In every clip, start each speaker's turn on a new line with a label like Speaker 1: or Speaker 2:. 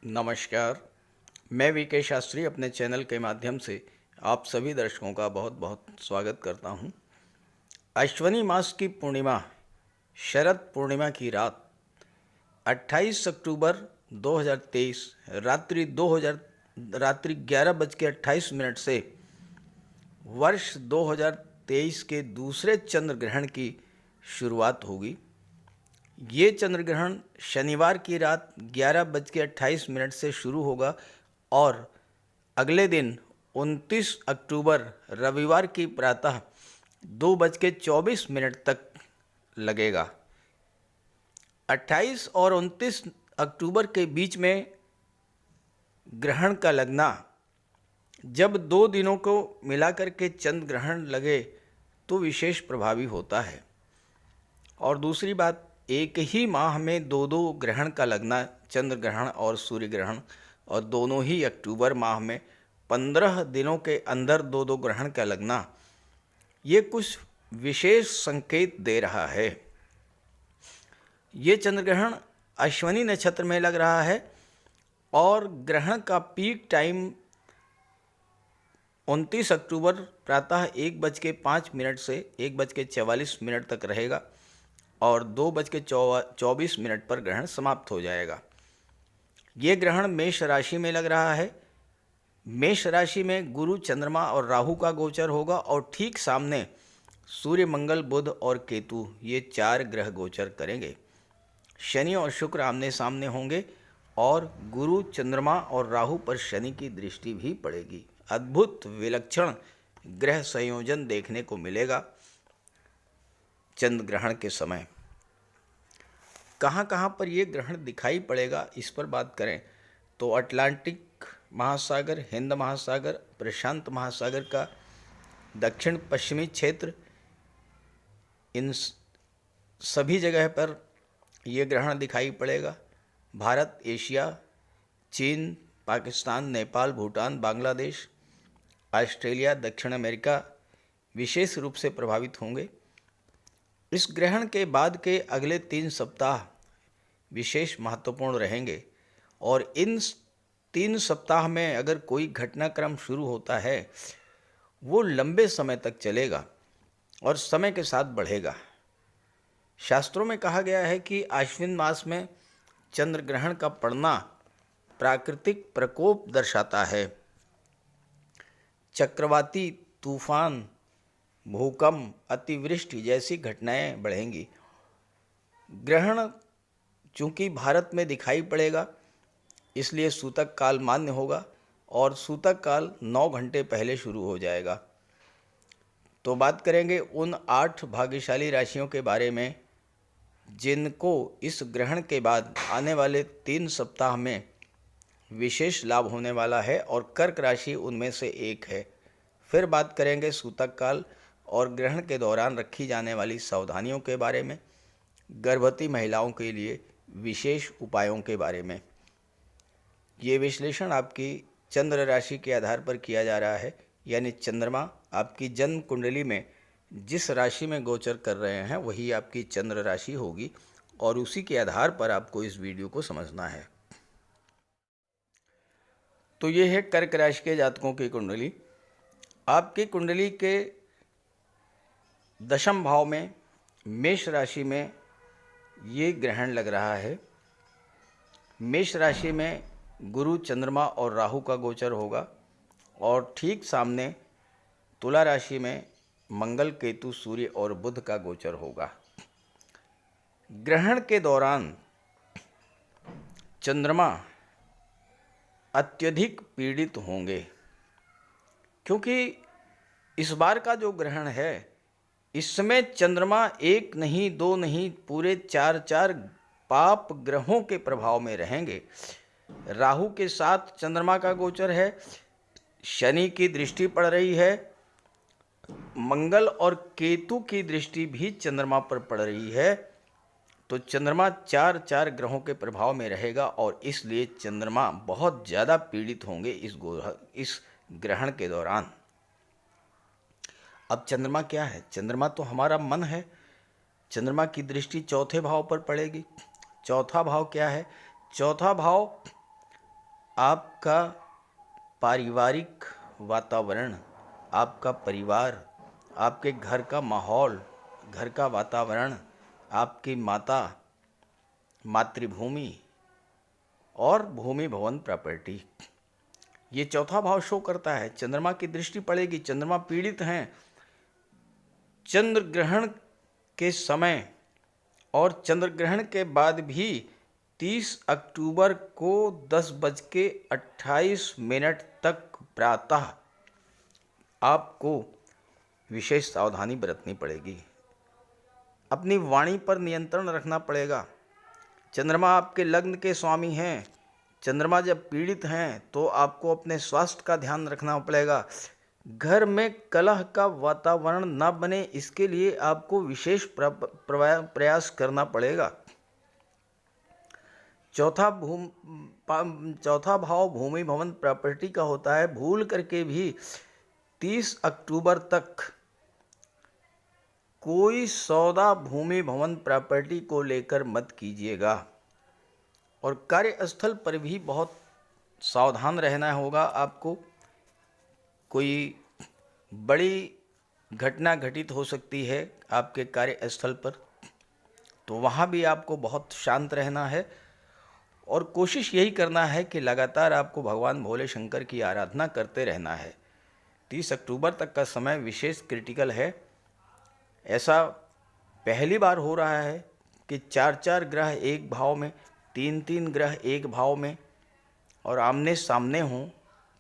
Speaker 1: नमस्कार। मैं वीके शास्त्री अपने चैनल के माध्यम से आप सभी दर्शकों का बहुत बहुत स्वागत करता हूं। अश्वनी मास की पूर्णिमा शरद पूर्णिमा की रात 28 अक्टूबर 2023 रात्रि 11:28 से वर्ष 2023 के दूसरे चंद्र ग्रहण की शुरुआत होगी। ये चंद्र ग्रहण शनिवार की रात 11:28 से शुरू होगा और अगले दिन 29 अक्टूबर रविवार की प्रातः 2:24 तक लगेगा। 28 और 29 अक्टूबर के बीच में ग्रहण का लगना, जब 2 दिनों को मिलाकर के चंद्र ग्रहण लगे तो विशेष प्रभावी होता है। और दूसरी बात, एक ही माह में दो ग्रहण का लगना, चंद्र ग्रहण और सूर्य ग्रहण, और दोनों ही अक्टूबर माह में 15 दिनों के अंदर दो ग्रहण का लगना, ये कुछ विशेष संकेत दे रहा है। ये चंद्र ग्रहण अश्वनी नक्षत्र में लग रहा है और ग्रहण का पीक टाइम 29 अक्टूबर प्रातः 1:05 से 1:44 तक रहेगा और 2:24 पर ग्रहण समाप्त हो जाएगा। ये ग्रहण मेष राशि में लग रहा है। मेष राशि में गुरु, चंद्रमा और राहु का गोचर होगा और ठीक सामने सूर्य, मंगल, बुध और केतु, ये 4 ग्रह गोचर करेंगे। शनि और शुक्र आमने सामने होंगे और गुरु, चंद्रमा और राहु पर शनि की दृष्टि भी पड़ेगी। अद्भुत विलक्षण ग्रह संयोजन देखने को मिलेगा चंद्र ग्रहण के समय। कहाँ कहाँ पर ये ग्रहण दिखाई पड़ेगा, इस पर बात करें तो अटलांटिक महासागर, हिंद महासागर, प्रशांत महासागर का दक्षिण पश्चिमी क्षेत्र, इन सभी जगह पर ये ग्रहण दिखाई पड़ेगा। भारत, एशिया, चीन, पाकिस्तान, नेपाल, भूटान, बांग्लादेश, ऑस्ट्रेलिया, दक्षिण अमेरिका विशेष रूप से प्रभावित होंगे। इस ग्रहण के बाद के अगले 3 सप्ताह विशेष महत्वपूर्ण रहेंगे और इन 3 सप्ताह में अगर कोई घटनाक्रम शुरू होता है वो लंबे समय तक चलेगा और समय के साथ बढ़ेगा। शास्त्रों में कहा गया है कि आश्विन मास में चंद्र ग्रहण का पड़ना प्राकृतिक प्रकोप दर्शाता है। चक्रवाती तूफान, भूकंप, अतिवृष्टि जैसी घटनाएं बढ़ेंगी। ग्रहण चूंकि भारत में दिखाई पड़ेगा इसलिए सूतक काल मान्य होगा और सूतक काल 9 घंटे पहले शुरू हो जाएगा। तो बात करेंगे उन 8 भाग्यशाली राशियों के बारे में जिनको इस ग्रहण के बाद आने वाले 3 सप्ताह में विशेष लाभ होने वाला है और कर्क राशि उनमें से एक है। फिर बात करेंगे सूतक काल और ग्रहण के दौरान रखी जाने वाली सावधानियों के बारे में, गर्भवती महिलाओं के लिए विशेष उपायों के बारे में। ये विश्लेषण आपकी चंद्र राशि के आधार पर किया जा रहा है, यानी चंद्रमा आपकी जन्म कुंडली में जिस राशि में गोचर कर रहे हैं वही आपकी चंद्र राशि होगी और उसी के आधार पर आपको इस वीडियो को समझना है। तो ये है कर्क राशि के जातकों की कुंडली। आपकी कुंडली के 10वें भाव में मेष राशि में ये ग्रहण लग रहा है। मेष राशि में गुरु, चंद्रमा और राहु का गोचर होगा और ठीक सामने तुला राशि में मंगल, केतु, सूर्य और बुध का गोचर होगा। ग्रहण के दौरान चंद्रमा अत्यधिक पीड़ित होंगे क्योंकि इस बार का जो ग्रहण है इसमें चंद्रमा 1 नहीं, 2 नहीं, पूरे 4 पाप ग्रहों के प्रभाव में रहेंगे। राहु के साथ चंद्रमा का गोचर है, शनि की दृष्टि पड़ रही है, मंगल और केतु की दृष्टि भी चंद्रमा पर पड़ रही है। तो चंद्रमा 4 ग्रहों के प्रभाव में रहेगा और इसलिए चंद्रमा बहुत ज़्यादा पीड़ित होंगे इस ग्रहण के दौरान। अब चंद्रमा क्या है? चंद्रमा तो हमारा मन है। चंद्रमा की दृष्टि 4थे भाव पर पड़ेगी। चौथा भाव क्या है? चौथा भाव आपका पारिवारिक वातावरण, आपका परिवार, आपके घर का माहौल, घर का वातावरण, आपकी माता, मातृभूमि और भूमि भवन प्रॉपर्टी, ये चौथा भाव शो करता है। चंद्रमा की दृष्टि पड़ेगी, चंद्रमा पीड़ित हैं। चंद्र ग्रहण के समय और चंद्र ग्रहण के बाद भी 30 अक्टूबर को 10:28 तक प्रातः आपको विशेष सावधानी बरतनी पड़ेगी। अपनी वाणी पर नियंत्रण रखना पड़ेगा। चंद्रमा आपके लग्न के स्वामी हैं। चंद्रमा जब पीड़ित हैं तो आपको अपने स्वास्थ्य का ध्यान रखना पड़ेगा। घर में कलह का वातावरण न बने, इसके लिए आपको विशेष प्रयास करना पड़ेगा। चौथा भाव भूमि भवन प्रॉपर्टी का होता है। भूल करके भी 30 अक्टूबर तक कोई सौदा भूमि भवन प्रॉपर्टी को लेकर मत कीजिएगा। और कार्यस्थल पर भी बहुत सावधान रहना होगा आपको। कोई बड़ी घटना घटित हो सकती है आपके कार्यस्थल पर, तो वहाँ भी आपको बहुत शांत रहना है और कोशिश यही करना है कि लगातार आपको भगवान भोले शंकर की आराधना करते रहना है। 30 अक्टूबर तक का समय विशेष क्रिटिकल है। ऐसा पहली बार हो रहा है कि 4-4 ग्रह एक भाव में, 3-3 ग्रह एक भाव में और आमने सामने हों,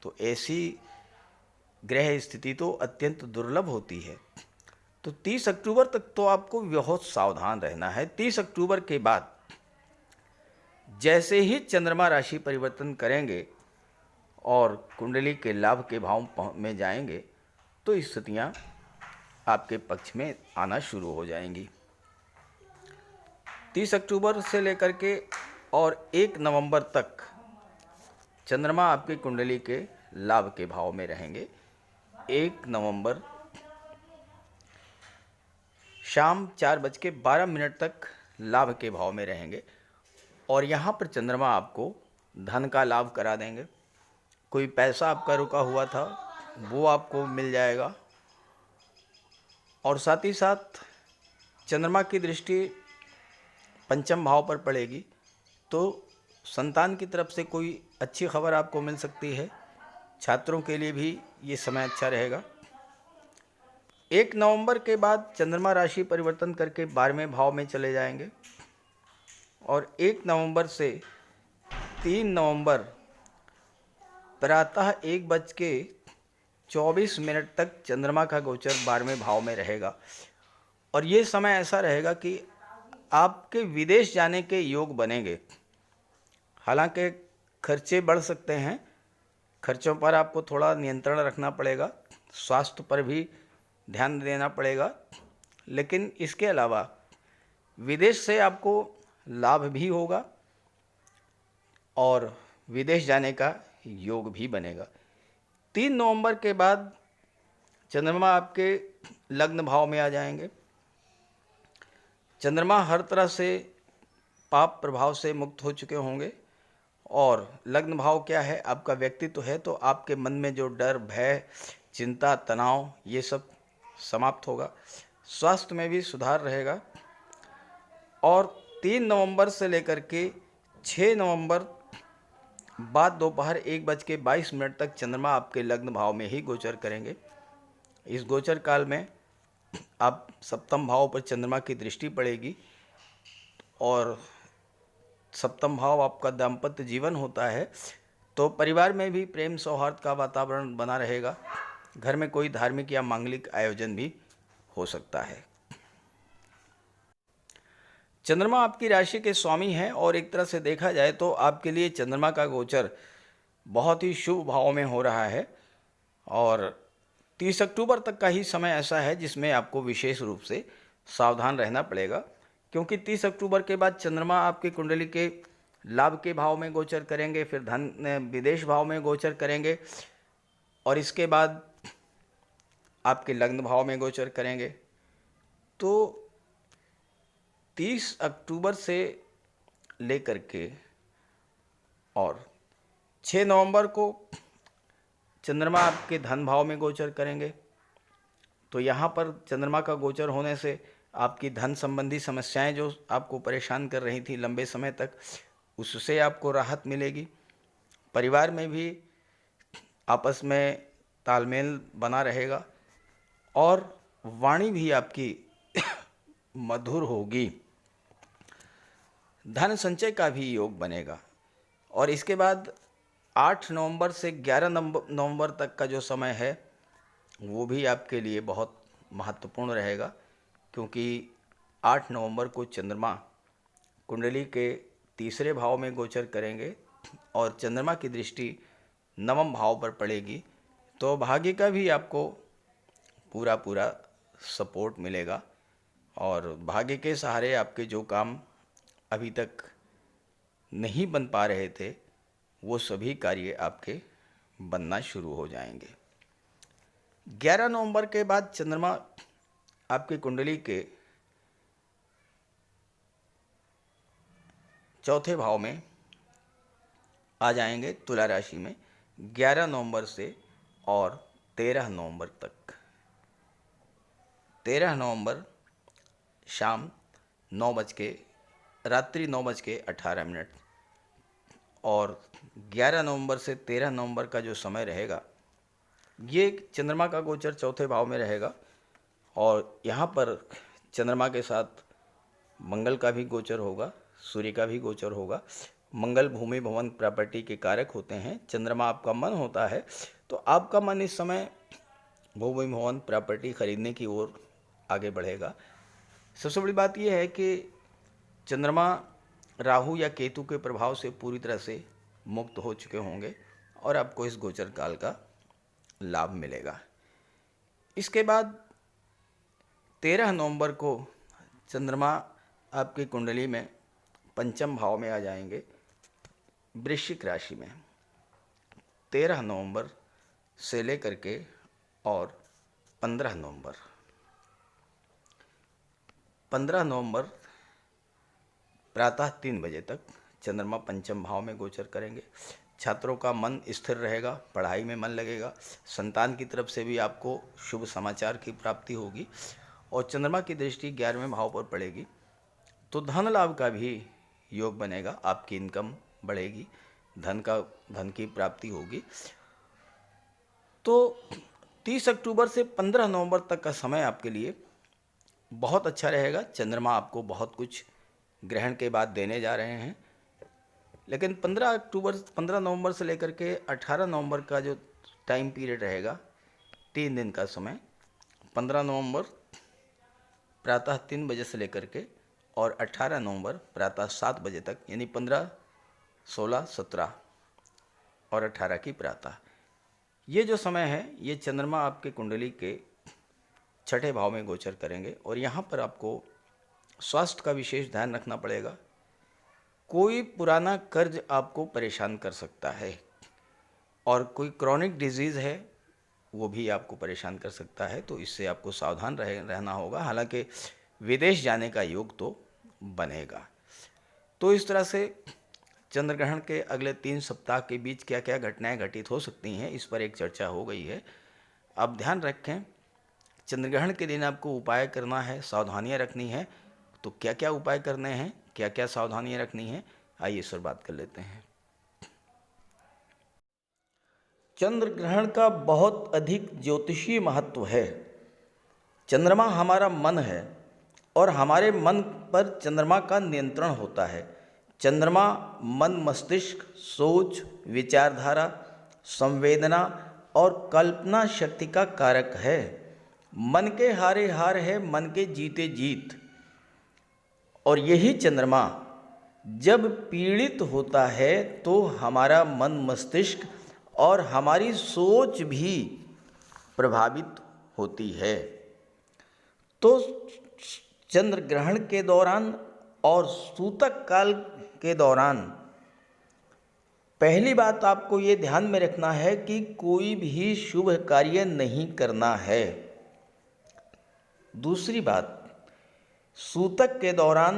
Speaker 1: तो ऐसी ग्रह स्थिति तो अत्यंत दुर्लभ होती है। तो 30 अक्टूबर तक तो आपको बहुत सावधान रहना है। 30 अक्टूबर के बाद जैसे ही चंद्रमा राशि परिवर्तन करेंगे और कुंडली के लाभ के भाव में जाएंगे तो स्थितियाँ आपके पक्ष में आना शुरू हो जाएंगी। 30 अक्टूबर से लेकर के और 1 नवंबर तक चंद्रमा आपकी कुंडली के लाभ के भाव में रहेंगे। 1 नवंबर शाम 4:12 तक लाभ के भाव में रहेंगे और यहाँ पर चंद्रमा आपको धन का लाभ करा देंगे। कोई पैसा आपका रुका हुआ था वो आपको मिल जाएगा। और साथ ही साथ चंद्रमा की दृष्टि पंचम भाव पर पड़ेगी तो संतान की तरफ से कोई अच्छी खबर आपको मिल सकती है। छात्रों के लिए भी ये समय अच्छा रहेगा। 1 नवंबर के बाद चंद्रमा राशि परिवर्तन करके 12वें भाव में चले जाएंगे और 1 नवंबर से 3 नवंबर प्रातः 1:24 तक चंद्रमा का गोचर 12वें भाव में रहेगा। और ये समय ऐसा रहेगा कि आपके विदेश जाने के योग बनेंगे। हालांकि खर्चे बढ़ सकते हैं, खर्चों पर आपको थोड़ा नियंत्रण रखना पड़ेगा, स्वास्थ्य पर भी ध्यान देना पड़ेगा, लेकिन इसके अलावा विदेश से आपको लाभ भी होगा और विदेश जाने का योग भी बनेगा। 3 नवंबर के बाद चंद्रमा आपके लग्न भाव में आ जाएंगे। चंद्रमा हर तरह से पाप प्रभाव से मुक्त हो चुके होंगे और लग्न भाव क्या है, आपका व्यक्तित्व है, तो आपके मन में जो डर, भय, चिंता, तनाव ये सब समाप्त होगा। स्वास्थ्य में भी सुधार रहेगा। और 3 नवंबर से लेकर के 6 नवंबर बाद दोपहर 1:22 तक चंद्रमा आपके लग्न भाव में ही गोचर करेंगे। इस गोचर काल में आप सप्तम भाव पर चंद्रमा की दृष्टि पड़ेगी और सप्तम भाव आपका दाम्पत्य जीवन होता है, तो परिवार में भी प्रेम सौहार्द का वातावरण बना रहेगा। घर में कोई धार्मिक या मांगलिक आयोजन भी हो सकता है। चंद्रमा आपकी राशि के स्वामी हैं और एक तरह से देखा जाए तो आपके लिए चंद्रमा का गोचर बहुत ही शुभ भाव में हो रहा है और 30 अक्टूबर तक का ही समय ऐसा है जिसमें आपको विशेष रूप से सावधान रहना पड़ेगा, क्योंकि 30 अक्टूबर के बाद चंद्रमा आपकी कुंडली के लाभ के भाव में गोचर करेंगे, फिर धन विदेश भाव में गोचर करेंगे और इसके बाद आपके लग्न भाव में गोचर करेंगे। तो 30 अक्टूबर से लेकर के और 6 नवंबर को चंद्रमा आपके धन भाव में गोचर करेंगे। तो यहाँ पर चंद्रमा का गोचर होने से आपकी धन संबंधी समस्याएं जो आपको परेशान कर रही थी लंबे समय तक, उससे आपको राहत मिलेगी। परिवार में भी आपस में तालमेल बना रहेगा और वाणी भी आपकी मधुर होगी। धन संचय का भी योग बनेगा। और इसके बाद 8 नवंबर से 11 नवंबर तक का जो समय है वो भी आपके लिए बहुत महत्वपूर्ण रहेगा, क्योंकि 8 नवंबर को चंद्रमा कुंडली के तीसरे भाव में गोचर करेंगे और चंद्रमा की दृष्टि नवम भाव पर पड़ेगी। तो भाग्य का भी आपको पूरा पूरा सपोर्ट मिलेगा और भाग्य के सहारे आपके जो काम अभी तक नहीं बन पा रहे थे वो सभी कार्य आपके बनना शुरू हो जाएंगे। 11 नवंबर के बाद चंद्रमा आपकी कुंडली के चौथे भाव में आ जाएंगे तुला राशि में 11 नवंबर से और 13 नवंबर तक। 13 नवंबर शाम रात्रि 9:18 और 11 नवंबर से 13 नवंबर का जो समय रहेगा ये चंद्रमा का गोचर चौथे भाव में रहेगा और यहाँ पर चंद्रमा के साथ मंगल का भी गोचर होगा, सूर्य का भी गोचर होगा। मंगल भूमि भवन प्रॉपर्टी के कारक होते हैं। चंद्रमा आपका मन होता है, तो आपका मन इस समय भूमि भवन प्रॉपर्टी खरीदने की ओर आगे बढ़ेगा। सबसे बड़ी बात यह है कि चंद्रमा राहु या केतु के प्रभाव से पूरी तरह से मुक्त हो चुके होंगे और आपको इस गोचर काल का लाभ मिलेगा। इसके बाद 13 नवंबर को चंद्रमा आपकी कुंडली में पंचम भाव में आ जाएंगे वृश्चिक राशि में। 13 नवंबर से लेकर के और 15 नवंबर प्रातः 3 बजे तक चंद्रमा पंचम भाव में गोचर करेंगे। छात्रों का मन स्थिर रहेगा, पढ़ाई में मन लगेगा, संतान की तरफ से भी आपको शुभ समाचार की प्राप्ति होगी और चंद्रमा की दृष्टि 11वें भाव पर पड़ेगी तो धन लाभ का भी योग बनेगा। आपकी इनकम बढ़ेगी, धन की प्राप्ति होगी। तो 30 अक्टूबर से 15 नवंबर तक का समय आपके लिए बहुत अच्छा रहेगा। चंद्रमा आपको बहुत कुछ ग्रहण के बाद देने जा रहे हैं, लेकिन 15 नवंबर से लेकर के 18 नवंबर का जो टाइम पीरियड रहेगा 3 दिन का समय, 15 नवंबर प्रातः 3 बजे से लेकर के और 18 नवंबर प्रातः 7 बजे तक, यानी 15, 16, 17 और 18 की प्रातः, ये जो समय है ये चंद्रमा आपके कुंडली के छठे भाव में गोचर करेंगे और यहाँ पर आपको स्वास्थ्य का विशेष ध्यान रखना पड़ेगा। कोई पुराना कर्ज आपको परेशान कर सकता है और कोई क्रॉनिक डिजीज़ है वो भी आपको परेशान कर सकता है, तो इससे आपको सावधान रहना होगा। हालांकि विदेश जाने का योग तो बनेगा। तो इस तरह से चंद्र ग्रहण के अगले 3 सप्ताह के बीच क्या क्या घटनाएं घटित हो सकती हैं इस पर एक चर्चा हो गई है। अब ध्यान रखें, चंद्र ग्रहण के दिन आपको उपाय करना है, सावधानियां रखनी है। तो क्या क्या उपाय करने हैं, क्या क्या सावधानियां रखनी हैं, आइए इस पर बात कर लेते हैं। चंद्र ग्रहण का बहुत अधिक ज्योतिषीय महत्व है। चंद्रमा हमारा मन है और हमारे मन पर चंद्रमा का नियंत्रण होता है। चंद्रमा मन, मस्तिष्क, सोच, विचारधारा, संवेदना और कल्पना शक्ति का कारक है। मन के हारे हार है, मन के जीते जीत। और यही चंद्रमा जब पीड़ित होता है तो हमारा मन, मस्तिष्क और हमारी सोच भी प्रभावित होती है। तो चंद्र ग्रहण के दौरान और सूतक काल के दौरान पहली बात आपको ये ध्यान में रखना है कि कोई भी शुभ कार्य नहीं करना है। दूसरी बात, सूतक के दौरान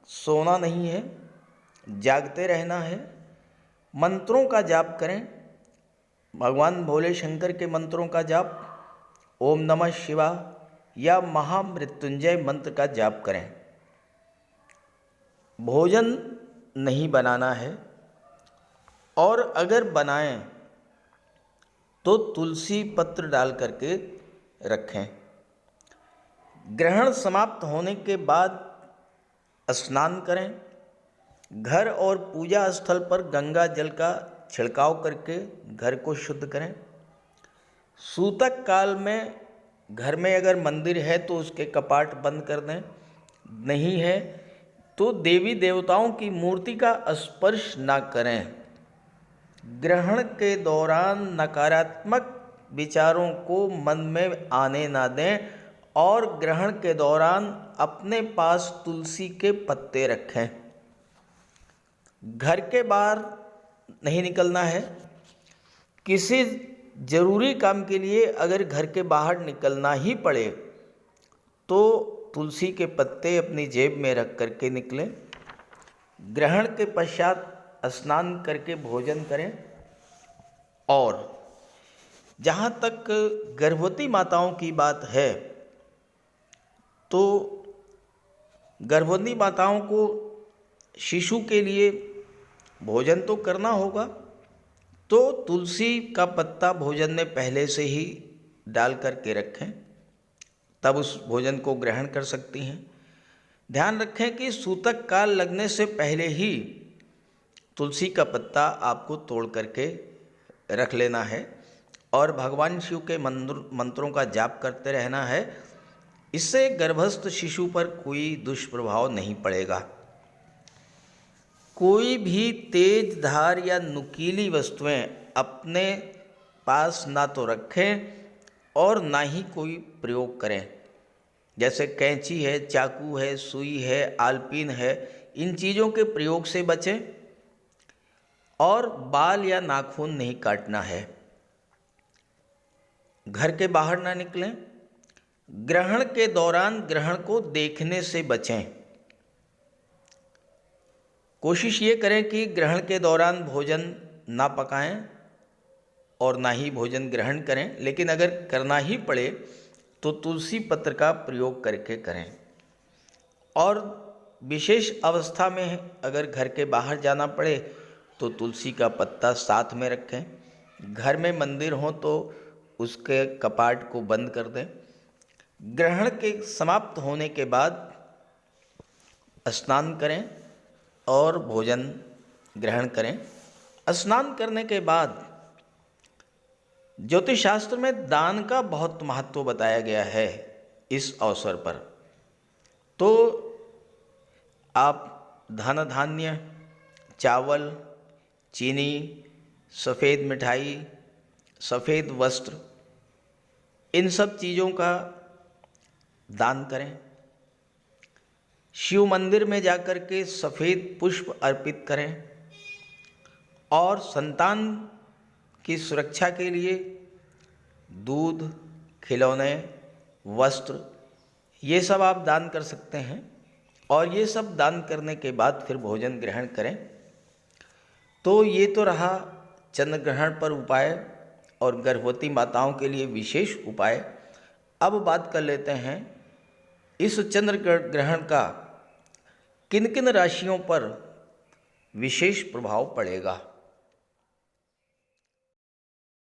Speaker 1: सोना नहीं है, जागते रहना है मंत्रों का जाप करें। भगवान भोले शंकर के मंत्रों का जाप, ओम नमः शिवाय या महामृत्युंजय मंत्र का जाप करें। भोजन नहीं बनाना है, और अगर बनाएं तो तुलसी पत्र डाल करके रखें। ग्रहण समाप्त होने के बाद स्नान करें। घर और पूजा स्थल पर गंगा जल का छिड़काव करके घर को शुद्ध करें। सूतक काल में घर में अगर मंदिर है तो उसके कपाट बंद कर दें, नहीं है तो देवी देवताओं की मूर्ति का स्पर्श ना करें। ग्रहण के दौरान नकारात्मक विचारों को मन में आने ना दें, और ग्रहण के दौरान अपने पास तुलसी के पत्ते रखें। घर के बाहर नहीं निकलना है। किसी जरूरी काम के लिए अगर घर के बाहर निकलना ही पड़े तो तुलसी के पत्ते अपनी जेब में रख करके निकलें। ग्रहण के पश्चात स्नान करके भोजन करें। और जहाँ तक गर्भवती माताओं की बात है, तो गर्भवती माताओं को शिशु के लिए भोजन तो करना होगा, तो तुलसी का पत्ता भोजन में पहले से ही डाल करके रखें, तब उस भोजन को ग्रहण कर सकती हैं। ध्यान रखें कि सूतक काल लगने से पहले ही तुलसी का पत्ता आपको तोड़ करके रख लेना है, और भगवान शिव के मंत्रों का जाप करते रहना है। इससे गर्भस्थ शिशु पर कोई दुष्प्रभाव नहीं पड़ेगा। कोई भी तेज धार या नुकीली वस्तुएं अपने पास ना तो रखें और ना ही कोई प्रयोग करें। जैसे कैंची है, चाकू है, सुई है, आलपीन है, इन चीज़ों के प्रयोग से बचें। और बाल या नाखून नहीं काटना है। घर के बाहर ना निकलें। ग्रहण के दौरान ग्रहण को देखने से बचें। कोशिश ये करें कि ग्रहण के दौरान भोजन ना पकाएं और ना ही भोजन ग्रहण करें, लेकिन अगर करना ही पड़े तो तुलसी पत्र का प्रयोग करके करें। और विशेष अवस्था में अगर घर के बाहर जाना पड़े तो तुलसी का पत्ता साथ में रखें। घर में मंदिर हो तो उसके कपाट को बंद कर दें। ग्रहण के समाप्त होने के बाद स्नान करें और भोजन ग्रहण करें। स्नान करने के बाद ज्योतिष शास्त्र में दान का बहुत महत्व बताया गया है। इस अवसर पर तो आप धन धान्य, चावल, चीनी, सफ़ेद मिठाई, सफ़ेद वस्त्र, इन सब चीज़ों का दान करें। शिव मंदिर में जाकर के सफ़ेद पुष्प अर्पित करें। और संतान की सुरक्षा के लिए दूध, खिलौने, वस्त्र, ये सब आप दान कर सकते हैं। और ये सब दान करने के बाद फिर भोजन ग्रहण करें। तो ये तो रहा चंद्र ग्रहण पर उपाय और गर्भवती माताओं के लिए विशेष उपाय। अब बात कर लेते हैं इस चंद्र ग्रहण का किन किन राशियों पर विशेष प्रभाव पड़ेगा।